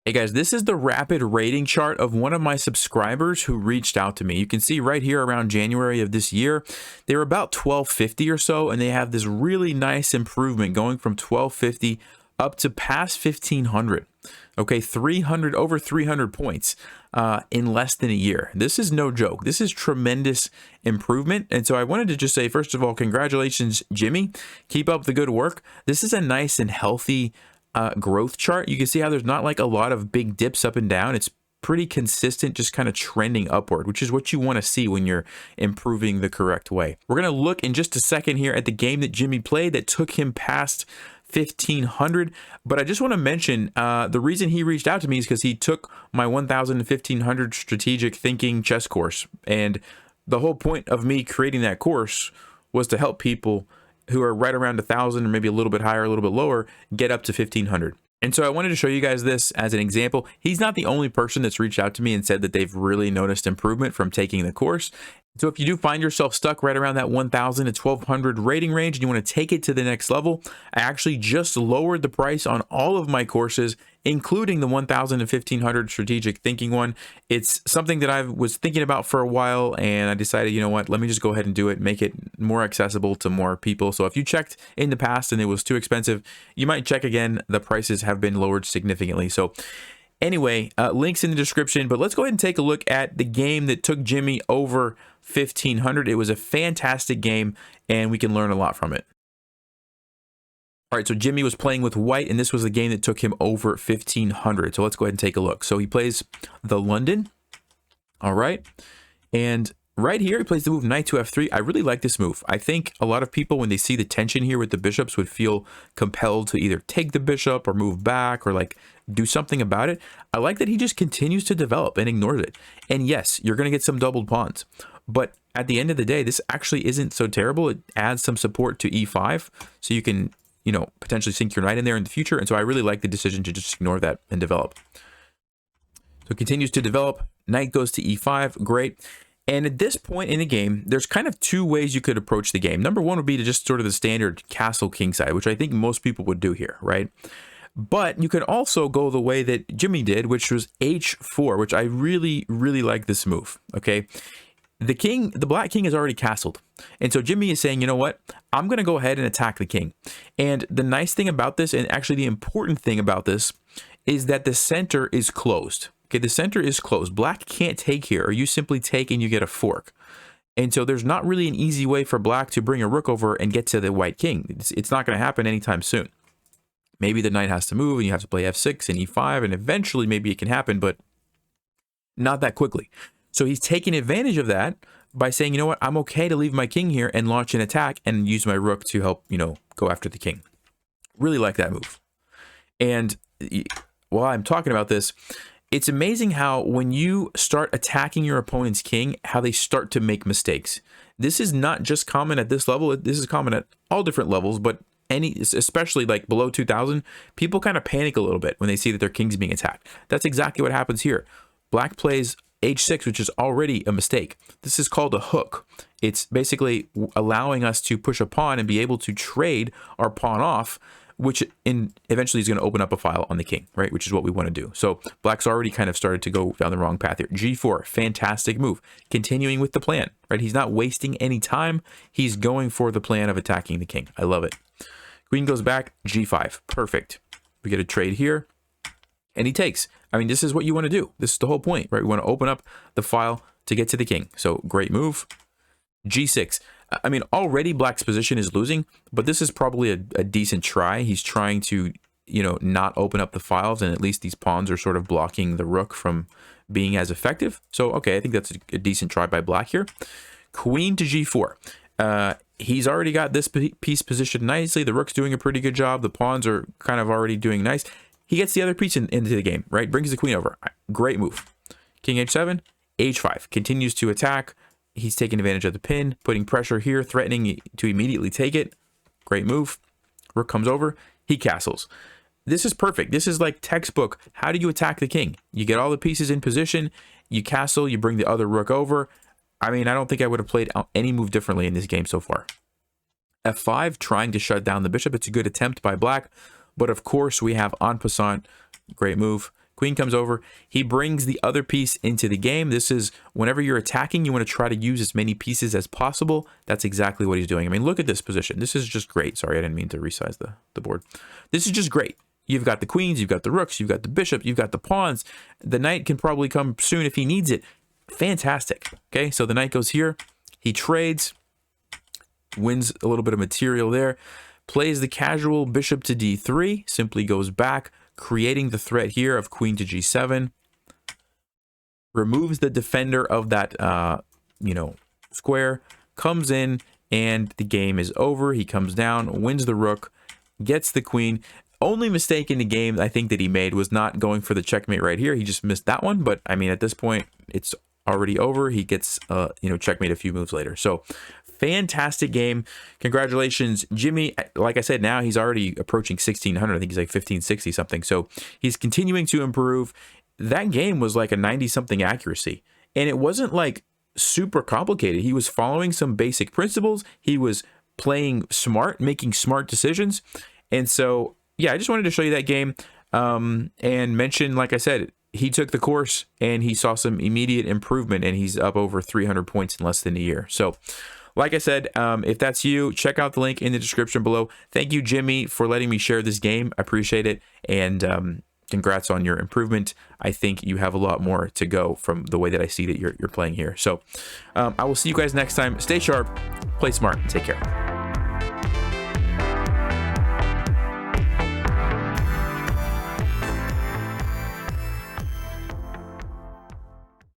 Hey guys, this is the rapid rating chart of one of my subscribers who reached out to me. You can see right here around January of this year, they were about 1250 or so, and they have this really nice improvement going from 1250 up to past 1500. Okay, 300 over 300 points in less than a year. This is no joke. This is tremendous improvement. And so I wanted to just say, first of all, congratulations, Jimmy. Keep up the good work. This is a nice and healthy growth chart. You can see how there's not like a lot of big dips up and down. It's pretty consistent, just kind of trending upward, which is what you want to see when you're improving the correct way. We're going to look in just a second here at the game that Jimmy played that took him past 1500. But I just want to mention the reason he reached out to me is because he took my 1000 and 1500 strategic thinking chess course. And the whole point of me creating that course was to help people who are right around 1000 or maybe a little bit higher, a little bit lower, get up to 1500. And so I wanted to show you guys this as an example. He's not the only person that's reached out to me and said that they've really noticed improvement from taking the course. So if you do find yourself stuck right around that 1000 to 1200 rating range and you want to take it to the next level, I actually just lowered the price on all of my courses, including the 1000 to 1500 strategic thinking one. It's something that I was thinking about for a while, and I decided, you know what, let me just go ahead and do it, make it more accessible to more people. So if you checked in the past and it was too expensive, you might check again. The prices have been lowered significantly. So anyway, links in the description, but let's go ahead and take a look at the game that took Jimmy over 1500. It was a fantastic game, and we can learn a lot from it. All right, so Jimmy was playing with white, and this was the game that took him over 1500. So let's go ahead and take a look. So he plays the London. All right, and right here, he plays the move knight to f3. I really like this move. I think a lot of people, when they see the tension here with the bishops, would feel compelled to either take the bishop or move back or like do something about it. I like that he just continues to develop and ignores it. And yes, you're going to get some doubled pawns. But at the end of the day, this actually isn't so terrible. It adds some support to e5, so you can, you know, potentially sink your knight in there in the future. And so I really like the decision to just ignore that and develop. So it continues to develop. Knight goes to e5. Great. And at this point in the game, there's kind of two ways you could approach the game. Number one would be to just sort of the standard castle kingside, which I think most people would do here, right? But you could also go the way that Jimmy did, which was h4, which I really, really like this move, okay? The black king is already castled. And so Jimmy is saying, you know what? I'm going to go ahead and attack the king. And the nice thing about this, and actually the important thing about this, is that the center is closed. Okay, the center is closed. Black can't take here, or you simply take and you get a fork. And so there's not really an easy way for black to bring a rook over and get to the white king. It's not going to happen anytime soon. Maybe the knight has to move and you have to play f6 and e5, and eventually maybe it can happen, but not that quickly. So he's taking advantage of that by saying, you know what, I'm okay to leave my king here and launch an attack and use my rook to help, you know, go after the king. Really like that move. And while I'm talking about this, it's amazing how when you start attacking your opponent's king, how they start to make mistakes. This is not just common at this level. This is common at all different levels, but especially like below 2000, people kind of panic a little bit when they see that their king's being attacked. That's exactly what happens here. Black plays h6, which is already a mistake. This is called a hook. It's basically allowing us to push a pawn and be able to trade our pawn off, which eventually is going to open up a file on the king, right? Which is what we want to do. So black's already kind of started to go down the wrong path here. g4, fantastic move. Continuing with the plan, right? He's not wasting any time. He's going for the plan of attacking the king. I love it. Queen goes back, g5, perfect. We get a trade here, and he takes. I mean, this is what you want to do. This is the whole point, right? We want to open up the file to get to the king. So great move. g6. I mean, already black's position is losing, but this is probably a decent try. He's trying to, you know, not open up the files, and at least these pawns are sort of blocking the rook from being as effective. So, okay, I think that's a decent try by black here. Queen to g4. He's already got this piece positioned nicely. The rook's doing a pretty good job. The pawns are kind of already doing nice. He gets the other piece into the game, right? Brings the queen over. Great move. King h7, h5. Continues to attack. He's taking advantage of the pin, putting pressure here, threatening to immediately take it. Great move. Rook comes over. He castles. This is perfect. This is like textbook. How do you attack the king? You get all the pieces in position. You castle. You bring the other rook over. I mean, I don't think I would have played any move differently in this game so far. f5, trying to shut down the bishop. It's a good attempt by black. But of course, we have en passant. Great move. Queen comes over. He brings the other piece into the game. This is whenever you're attacking, you want to try to use as many pieces as possible. That's exactly what he's doing. I mean, look at this position. This is just great. Sorry, I didn't mean to resize the board. This is just great. You've got the queens, you've got the rooks, you've got the bishop, you've got the pawns. The knight can probably come soon if he needs it. Fantastic. Okay, so the knight goes here. He trades, wins a little bit of material there, plays the casual bishop to d3, simply goes back, creating the threat here of queen to g7, removes the defender of that, square, comes in, and the game is over. He comes down, wins the rook, gets the queen. Only mistake in the game I think that he made was not going for the checkmate right here. He just missed that one, but I mean, at this point, it's already over. He gets, checkmate a few moves later. So fantastic game. Congratulations, Jimmy. Like I said, now he's already approaching 1600. I think he's like 1560 something. So he's continuing to improve. That game was like a 90 something accuracy, and it wasn't like super complicated. He was following some basic principles. He was playing smart, making smart decisions. And so, yeah, I just wanted to show you that game and mention, like I said, he took the course and he saw some immediate improvement, and he's up over 300 points in less than a year. So, like I said, if that's you, check out the link in the description below. Thank you, Jimmy, for letting me share this game. I appreciate it. And congrats on your improvement. I think you have a lot more to go from the way that I see that you're playing here. So I will see you guys next time. Stay sharp, play smart, and take care.